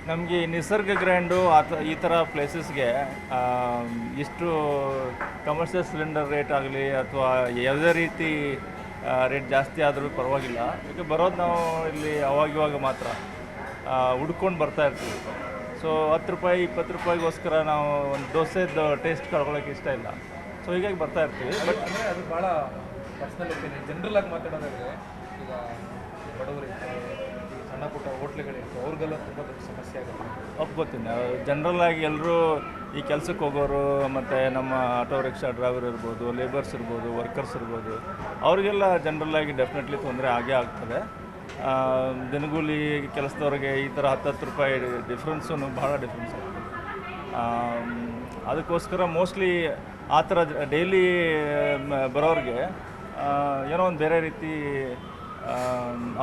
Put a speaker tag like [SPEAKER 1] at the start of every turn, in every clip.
[SPEAKER 1] ನಮಗೆ ನಿಸರ್ಗ ಗ್ರ್ಯಾಂಡು ಈ ಥರ ಪ್ಲೇಸಸ್ಗೆ ಇಷ್ಟು ಕಮರ್ಷಿಯಲ್ ಸಿಲಿಂಡರ್ ರೇಟ್ ಆಗಲಿ ಅಥವಾ ಯಾವುದೇ ರೀತಿ ರೇಟ್ ಜಾಸ್ತಿ ಆದರೂ ಪರವಾಗಿಲ್ಲ. ಈಗ ಬರೋದು ನಾವು ಇಲ್ಲಿ ಅವಾಗಿವಾಗ ಮಾತ್ರ ಹುಡ್ಕೊಂಡು ಬರ್ತಾ ಇರ್ತೀವಿ. ಸೊ 10 ರೂಪಾಯಿ 20 ರೂಪಾಯಿಗೋಸ್ಕರ ನಾವು ಒಂದು ದೋಸೆದು ಟೇಸ್ಟ್ ಕಳ್ಕೊಳ್ಳೋಕೆ ಇಷ್ಟ ಇಲ್ಲ. ಸೊ ಹೀಗಾಗಿ ಬರ್ತಾ ಇರ್ತೀವಿ.
[SPEAKER 2] ಬಟ್ ಅಂದರೆ ಅದು ಭಾಳ ಪರ್ಸ್ನಲ್ ಒಪಿನಿಯನ್. ಜನರಲಾಗಿ ಮಾತಾಡೋದಾದರೆ ಈಗ ಬಡವರಿರ್ತಾರೆ, ಈ ಸಣ್ಣ ಪುಟ್ಟ ಹೋಟ್ಲುಗಳಿರ್ತಾರೆ, ಅವ್ರಿಗೆಲ್ಲ ತುಂಬ ದೊಡ್ಡ ಸಮಸ್ಯೆ ಆಗುತ್ತೆ.
[SPEAKER 1] ಒಪ್ಕೋತೀನಿ. ಜನರಲ್ಲಾಗಿ ಎಲ್ಲರೂ ಈ ಕೆಲಸಕ್ಕೆ ಹೋಗೋರು ಮತ್ತು ನಮ್ಮ ಆಟೋ ರಿಕ್ಷಾ ಡ್ರೈವರ್ ಇರ್ಬೋದು, ಲೇಬರ್ಸ್ ಇರ್ಬೋದು, ವರ್ಕರ್ಸ್ ಇರ್ಬೋದು, ಅವರಿಗೆಲ್ಲ ಜನರಲ್ಲಾಗಿ ಡೆಫಿನೆಟ್ಲಿ ತೊಂದರೆ ಆಗೇ ಆಗ್ತದೆ. ದಿನಗೂಲಿ ಕೆಲಸದವ್ರಿಗೆ ಈ ಥರ 10 ರೂಪಾಯಿ ಡಿಫ್ರೆನ್ಸು ಭಾಳ ಡಿಫ್ರೆನ್ಸ್ ಆಗ್ತದೆ. ಅದಕ್ಕೋಸ್ಕರ ಮೋಸ್ಟ್ಲಿ ಆ ಥರ ಡೈಲಿ ಬರೋರಿಗೆ ಏನೋ ಒಂದು ಬೇರೆ ರೀತಿ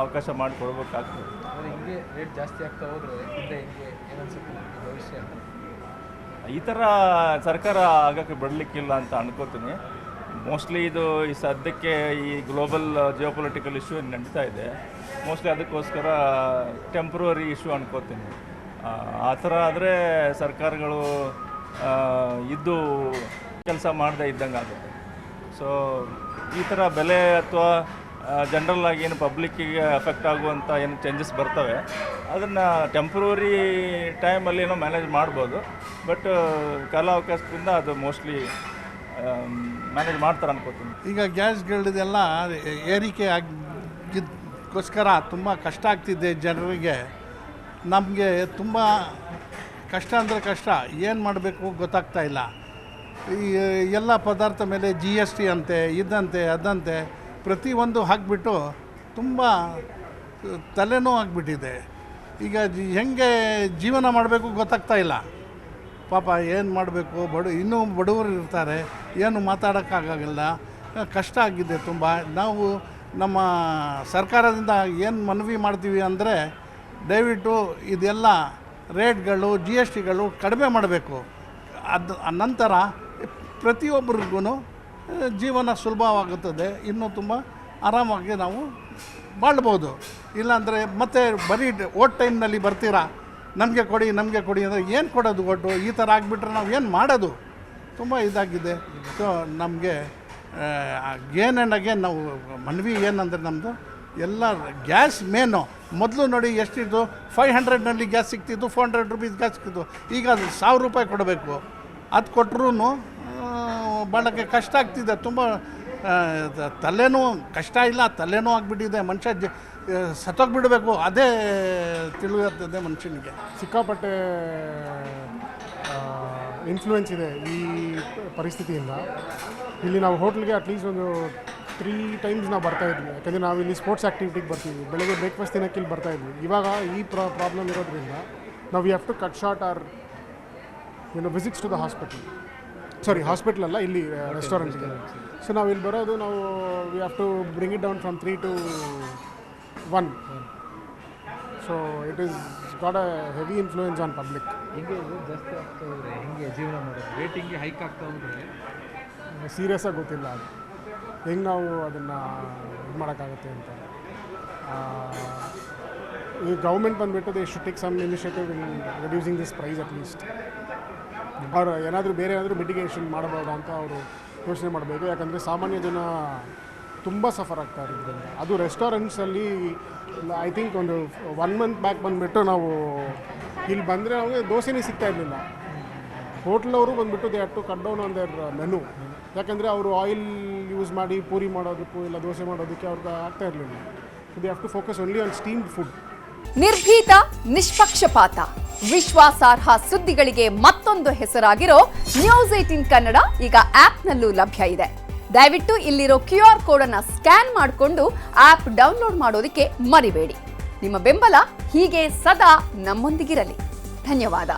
[SPEAKER 1] ಅವಕಾಶ ಮಾಡಿಕೊಡ್ಬೇಕಾಗ್ತದೆ.
[SPEAKER 2] ಹಿಂಗೆ ರೇಟ್ ಜಾಸ್ತಿ ಆಗ್ತಾ ಹೋದರೆ ಹಿಂದೆ ಹಿಂಗೆ ಏನನ್ಸುತ್ತೆ ಭವಿಷ್ಯ?
[SPEAKER 1] ಈ ಥರ ಸರ್ಕಾರ ಆಗೋಕ್ಕೆ ಬಿಡಲಿಕ್ಕಿಲ್ಲ ಅಂತ ಅನ್ಕೋತೀನಿ. ಮೋಸ್ಟ್ಲಿ ಇದು ಈ ಸದ್ಯಕ್ಕೆ ಈ ಗ್ಲೋಬಲ್ ಜಿಯೋಪೊಲಿಟಿಕಲ್ ಇಶ್ಯೂ ನಡೀತಾ ಇದೆ. ಮೋಸ್ಟ್ಲಿ ಅದಕ್ಕೋಸ್ಕರ ಟೆಂಪ್ರವರಿ ಇಶ್ಯೂ ಅನ್ಕೋತೀನಿ. ಆ ಥರ ಆದರೆ ಸರ್ಕಾರಗಳು ಇದ್ದು ಕೆಲಸ ಮಾಡದೇ ಇದ್ದಂಗೆ ಆಗುತ್ತೆ. ಸೊ ಈ ಥರ ಬೆಲೆ ಅಥವಾ ಜನರಲ್ಲಾಗಿ ಏನು ಪಬ್ಲಿಕ್ಕಿಗೆ ಅಫೆಕ್ಟ್ ಆಗುವಂಥ ಏನು ಚೇಂಜಸ್ ಬರ್ತವೆ ಅದನ್ನು ಟೆಂಪ್ರವರಿ ಟೈಮಲ್ಲಿ ಏನೋ ಮ್ಯಾನೇಜ್ ಮಾಡ್ಬೋದು. ಬಟ್ ಕಾಲಾವಕಾಶದಿಂದ ಅದು ಮೋಸ್ಟ್ಲಿ ಮ್ಯಾನೇಜ್ ಮಾಡ್ತಾರೆ ಅನ್ಕೋತೀನಿ.
[SPEAKER 3] ಈಗ ಗ್ಯಾಸ್ಗಳದೆಲ್ಲ ಏರಿಕೆ ಆಗಿದ್ದಕ್ಕೋಸ್ಕರ ತುಂಬ ಕಷ್ಟ ಆಗ್ತಿದೆ ಜನರಿಗೆ. ನಮಗೆ ತುಂಬ ಕಷ್ಟ ಅಂದರೆ ಕಷ್ಟ, ಏನು ಮಾಡಬೇಕು ಗೊತ್ತಾಗ್ತಾ ಇಲ್ಲ. ಈ ಎಲ್ಲ ಪದಾರ್ಥ ಮೇಲೆ GST ಅಂತೆ, ಇದಂತೆ ಅದಂತೆ ಪ್ರತಿಯೊಂದು ಹಾಕಿಬಿಟ್ಟು ತುಂಬ ತಲೆನೋವು ಆಗಿಬಿಟ್ಟಿದೆ. ಈಗ ಹೆಂಗೆ ಜೀವನ ಮಾಡಬೇಕು ಗೊತ್ತಾಗ್ತಾ ಇಲ್ಲ. ಪಾಪ ಏನು ಮಾಡಬೇಕು, ಇನ್ನೂ ಬಡವರು ಇರ್ತಾರೆ, ಏನು ಮಾತಾಡೋಕ್ಕಾಗಲ್ಲ, ಕಷ್ಟ ಆಗಿದೆ ತುಂಬ. ನಾವು ನಮ್ಮ ಸರ್ಕಾರದಿಂದ ಏನು ಮನವಿ ಮಾಡ್ತೀವಿ ಅಂದರೆ ದಯವಿಟ್ಟು ಇದೆಲ್ಲ ರೇಟ್ಗಳು GSTಗಳು ಕಡಿಮೆ ಮಾಡಬೇಕು. ನಂತರ ಪ್ರತಿಯೊಬ್ಬರಿಗೂ ಜೀವನ ಸುಲಭವಾಗುತ್ತದೆ, ಇನ್ನೂ ತುಂಬ ಆರಾಮಾಗಿ ನಾವು ಬಾಳ್ಬೋದು. ಇಲ್ಲಾಂದರೆ ಮತ್ತೆ ಬರೀ ಓಟ್ ಟೈಮ್ನಲ್ಲಿ ಬರ್ತೀರಾ, ನಮಗೆ ಕೊಡಿ ಅಂದರೆ ಏನು ಕೊಡೋದು ಒಟ್ಟು? ಈ ಥರ ಆಗಿಬಿಟ್ರೆ ನಾವು ಏನು ಮಾಡೋದು? ತುಂಬ ಇದಾಗಿದೆ. ಸೊ ನಮಗೆ ಅಗೇನ್ ಆ್ಯಂಡ್ ಅಗೇನ್ ನಾವು ಮನವಿ ಏನಂದರೆ ನಮ್ಮದು ಎಲ್ಲ ಗ್ಯಾಸ್ ಮೇನು ಮೊದಲು ನೋಡಿ ಎಷ್ಟಿತ್ತು, 500ನಲ್ಲಿ ಗ್ಯಾಸ್ ಸಿಗ್ತಿತ್ತು, 400 ರುಪೀಸ್ ಗ್ಯಾಸ್ ಸಿಗ್ತಿತ್ತು. ಈಗ ಅದು 1000 ರೂಪಾಯಿ ಕೊಡಬೇಕು. ಅದು ಕೊಟ್ಟರು ಭಾಳಕ್ಕೆ ಕಷ್ಟ ಆಗ್ತಿದೆ. ತುಂಬ ತಲೆನೋವು, ಕಷ್ಟ ಇಲ್ಲ ತಲೆನೋವು ಆಗಿಬಿಟ್ಟಿದೆ. ಮನುಷ್ಯ ಸತ್ತೋಗ್ಬಿಡಬೇಕು, ಅದೇ ತಿಳಿಯುತ್ತದೆ ಮನುಷ್ಯನಿಗೆ.
[SPEAKER 4] ಸಿಕ್ಕಾಪಟ್ಟೆ ಇನ್ಫ್ಲೂಯೆನ್ಸ್ ಇದೆ ಈ ಪರಿಸ್ಥಿತಿಯಿಂದ. ಇಲ್ಲಿ ನಾವು ಹೋಟ್ಲಿಗೆ ಅಟ್ಲೀಸ್ಟ್ ಒಂದು 3 ಟೈಮ್ಸ್ ನಾವು ಬರ್ತಾಯಿದ್ವಿ. ಯಾಕಂದರೆ ನಾವು ಇಲ್ಲಿ ಸ್ಪೋರ್ಟ್ಸ್ ಆ್ಯಕ್ಟಿವಿಟಿಗೆ ಬರ್ತೀವಿ, ಬೆಳಗ್ಗೆ ಬ್ರೇಕ್ಫಾಸ್ಟ್ ತಿನ್ನೋಕ್ಕೆ ಇಲ್ಲಿ ಬರ್ತಾಯಿದ್ವಿ. ಇವಾಗ ಈ ಪ್ರಾಬ್ಲಮ್ ಇರೋದ್ರಿಂದ ನಾವು we have to cut short our visits to the hospital ಅಲ್ಲ, ಇಲ್ಲಿ ರೆಸ್ಟೋರೆಂಟ್ಗೆ. ಸೊ ನಾವು ಇಲ್ಲಿ ಬರೋದು, ನಾವು we have to bring it down from 3 to 1. So it is got a heavy influence on public.
[SPEAKER 2] ಹಿಂಗೆ ಜಾಸ್ತಿ ಆಗ್ತಾ ಹೋದರೆ ಹಿಂಗೆ ಜೀವನ ಮಾಡೋದು, ರೇಟ್ ಹಿಂಗೆ ಹೈಕ್ ಆಗ್ತಾ ಹೋದರೆ
[SPEAKER 4] ಸೀರಿಯಸ್ಸಾಗಿ ಗೊತ್ತಿಲ್ಲ ಅದು ಹೆಂಗೆ ನಾವು ಅದನ್ನು ಇದು ಮಾಡೋಕ್ಕಾಗುತ್ತೆ ಅಂತ. ಈ ಗೌರ್ಮೆಂಟ್ ಬಂದುಬಿಟ್ಟು they should take some initiative in reducing this price at least. ಅವರು ಏನಾದರೂ ಬೇರೆ ಏನಾದರೂ ಮಿಟಿಗೇಷನ್ ಮಾಡಬಹುದಾ ಅಂತ ಅವರು ಯೋಚನೆ ಮಾಡಬೇಕು. ಯಾಕಂದರೆ ಸಾಮಾನ್ಯ ಜನ ತುಂಬ ಸಫರ್ ಆಗ್ತಾ ಇರೋದ್ರಿಂದ. ಅದು ರೆಸ್ಟೋರೆಂಟ್ಸಲ್ಲಿ ಐ ಥಿಂಕ್ ಒಂದು 1 ಮಂತ್ ಬ್ಯಾಕ್ ಬಂದುಬಿಟ್ಟು ನಾವು ಇಲ್ಲಿ ಬಂದರೆ ನಮಗೆ ದೋಸೆನೇ ಸಿಗ್ತಾ ಇರಲಿಲ್ಲ. ಹೋಟ್ಲವರು ಬಂದುಬಿಟ್ಟು they have to cut down on their menu. ಯಾಕಂದರೆ ಅವರು ಆಯಿಲ್ ಯೂಸ್ ಮಾಡಿ ಪೂರಿ ಮಾಡೋದಕ್ಕೂ ಇಲ್ಲ ದೋಸೆ ಮಾಡೋದಕ್ಕೆ ಅವ್ರಿಗೆ ಆಗ್ತಾ ಇರಲಿಲ್ಲ. So they have to focus only on steamed food.
[SPEAKER 5] ನಿರ್ಭೀತ, ನಿಷ್ಪಕ್ಷಪಾತ, ವಿಶ್ವಾಸಾರ್ಹ ಸುದ್ದಿಗಳಿಗೆ ಮತ್ತೊಂದು ಹೆಸರಾಗಿರೋ ನ್ಯೂಸ್ 18 ಕನ್ನಡ ಈಗ ಆಪ್ನಲ್ಲೂ ಲಭ್ಯ ಇದೆ. ದಯವಿಟ್ಟು ಇಲ್ಲಿರೋ QR ಕೋಡ್ ಅನ್ನು ಸ್ಕ್ಯಾನ್ ಮಾಡಿಕೊಂಡು ಆಪ್ ಡೌನ್ಲೋಡ್ ಮಾಡೋದಕ್ಕೆ ಮರಿಬೇಡಿ. ನಿಮ್ಮ ಬೆಂಬಲ ಹೀಗೆ ಸದಾ ನಮ್ಮೊಂದಿಗಿರಲಿ. ಧನ್ಯವಾದ.